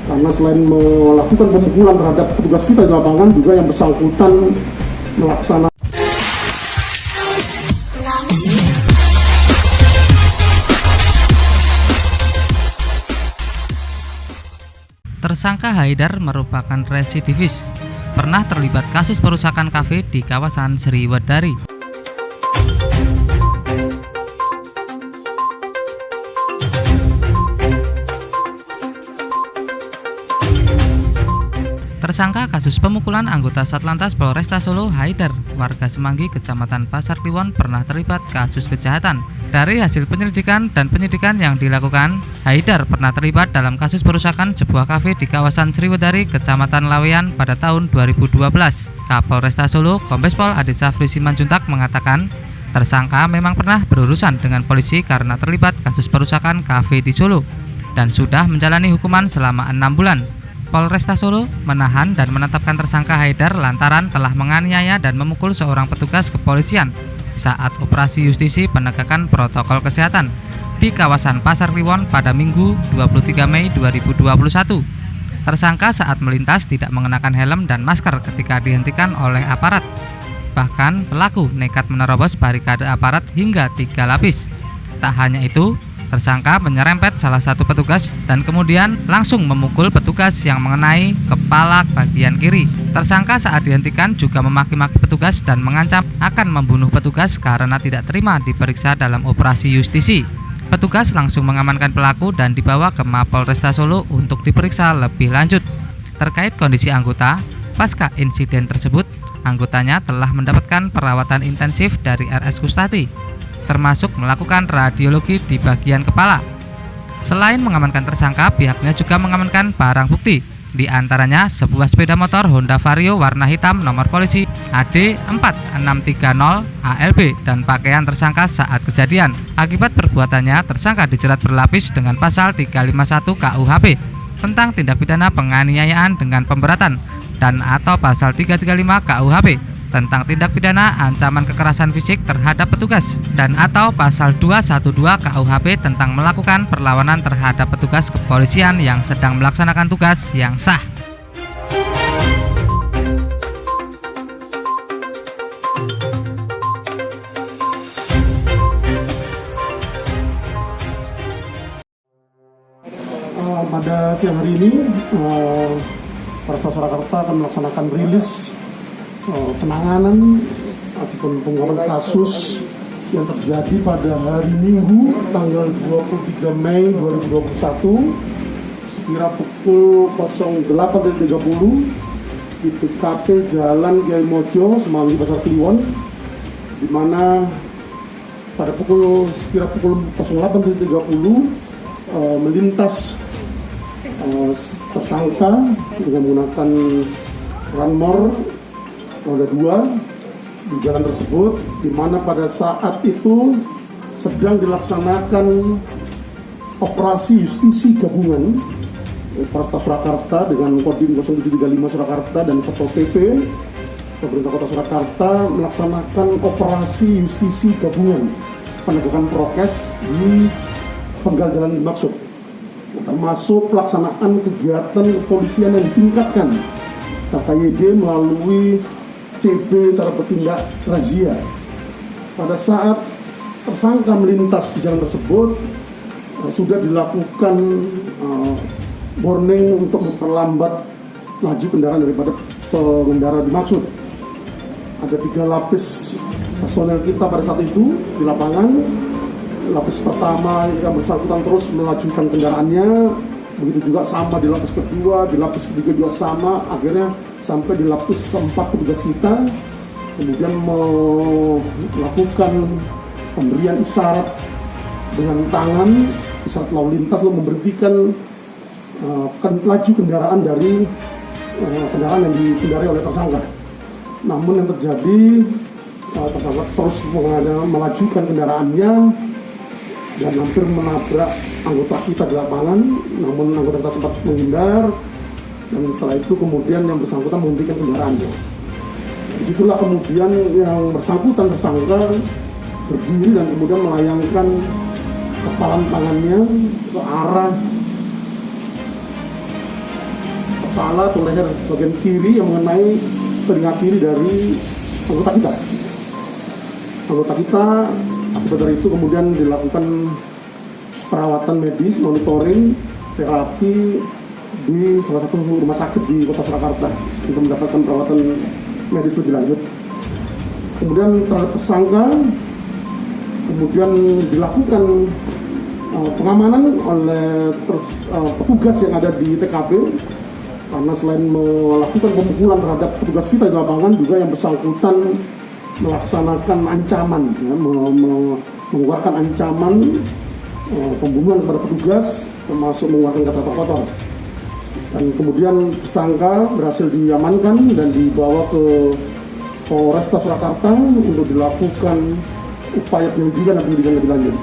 Karena selain melakukan pemukulan terhadap petugas kita di lapangan, juga yang bersangkutan melaksanakan Tersangka Haidar merupakan residivis, pernah terlibat kasus perusakan kafe di kawasan Sriwedari. Tersangka kasus pemukulan anggota Satlantas Polresta Solo Haidar, warga Semanggi, Kecamatan Pasar Kliwon, pernah terlibat kasus kejahatan. Dari hasil penyelidikan dan penyidikan yang dilakukan, Haidar pernah terlibat dalam kasus perusakan sebuah kafe di kawasan Sriwedari, Kecamatan Laweyan pada tahun 2012. Kapolresta Solo, Kombes Pol Adi Safri Simanjuntak mengatakan, tersangka memang pernah berurusan dengan polisi karena terlibat kasus perusakan kafe di Solo dan sudah menjalani hukuman selama 6 bulan. Polresta Solo menahan dan menetapkan tersangka Haidar lantaran telah menganiaya dan memukul seorang petugas kepolisian saat operasi justisi penegakan protokol kesehatan di kawasan Pasar Kliwon pada Minggu 23 Mei 2021. Tersangka saat melintas tidak mengenakan helm dan masker ketika dihentikan oleh aparat. Bahkan pelaku nekat menerobos barikade aparat hingga 3 lapis. Tak hanya itu, tersangka menyerempet salah satu petugas dan kemudian langsung memukul petugas yang mengenai kepala bagian kiri. Tersangka saat dihentikan juga memaki-maki petugas dan mengancam akan membunuh petugas karena tidak terima diperiksa dalam operasi justisi. Petugas langsung mengamankan pelaku dan dibawa ke Mapolresta Solo untuk diperiksa lebih lanjut. Terkait kondisi anggota, pasca insiden tersebut, anggotanya telah mendapatkan perawatan intensif dari RS Kustati, termasuk melakukan radiologi di bagian kepala. Selain mengamankan tersangka, pihaknya juga mengamankan barang bukti, di antaranya sebuah sepeda motor Honda Vario warna hitam nomor polisi AD 4630 ALB dan pakaian tersangka saat kejadian. Akibat perbuatannya, tersangka dijerat berlapis dengan pasal 351 KUHP tentang tindak pidana penganiayaan dengan pemberatan dan atau pasal 335 KUHP tentang tindak pidana ancaman kekerasan fisik terhadap petugas dan atau pasal 212 KUHP tentang melakukan perlawanan terhadap petugas kepolisian yang sedang melaksanakan tugas yang sah. Pada siang hari ini, Polresta Surakarta akan melaksanakan rilis penanganan ataupun pengungkapan kasus yang terjadi pada hari Minggu tanggal 23 Mei 2021 sekira pukul 08.30 di TKP Jalan Kiai Mojo, Semanggi, Pasar Kliwon, di mana pada sekira pukul 08.30 melintas tersangka dengan menggunakan ranmor roda 2 di jalan tersebut, di mana pada saat itu sedang dilaksanakan operasi justisi gabungan Polresta Surakarta dengan Kodim 0735 Surakarta dan Satpol PP Pemerintah Kota Surakarta melaksanakan operasi justisi gabungan penegakan prokes di penggal jalan dimaksud, termasuk pelaksanaan kegiatan kepolisian yang ditingkatkan KKYD melalui CB cara bertindak razia. Pada saat tersangka melintas di jalan tersebut, sudah dilakukan warning untuk memperlambat laju kendaraan daripada pengendara dimaksud. Ada 3 lapis personel kita pada saat itu di lapangan. Lapis pertama yang bersangkutan terus melajukan kendaraannya, begitu juga sama di lapis kedua, di lapis ketiga juga sama, akhirnya sampai di lapis keempat petugas kita kemudian melakukan pemberian isyarat dengan tangan, isyarat lalu lintas untuk memberhentikan laju kendaraan dari kendaraan yang dikendari oleh tersangka. Namun yang terjadi, tersangka terus melajukan kendaraannya dan hampir menabrak anggota kita di lapangan, namun anggota kita sempat menghindar, dan setelah itu kemudian yang bersangkutan menghentikan kendaraannya. Disitulah kemudian yang bersangkutan tersangka berdiri dan kemudian melayangkan kepalan tangannya ke arah kepala atau leher bagian kiri yang mengenai telinga kiri dari anggota kita. Akibat dari itu kemudian dilakukan perawatan medis, monitoring, terapi di salah satu rumah sakit di Kota Surakarta untuk mendapatkan perawatan medis lebih lanjut. Kemudian terhadap tersangka kemudian dilakukan pengamanan oleh petugas yang ada di TKP, karena selain melakukan pemukulan terhadap petugas kita di lapangan, juga yang bersangkutan melaksanakan ancaman, ya, mengeluarkan ancaman pembunuhan kepada petugas, termasuk mengeluarkan kata kotor. Dan kemudian tersangka berhasil diamankan dan dibawa ke Polresta Surakarta untuk dilakukan upaya penyelidikan dan penyidikan lebih lanjut.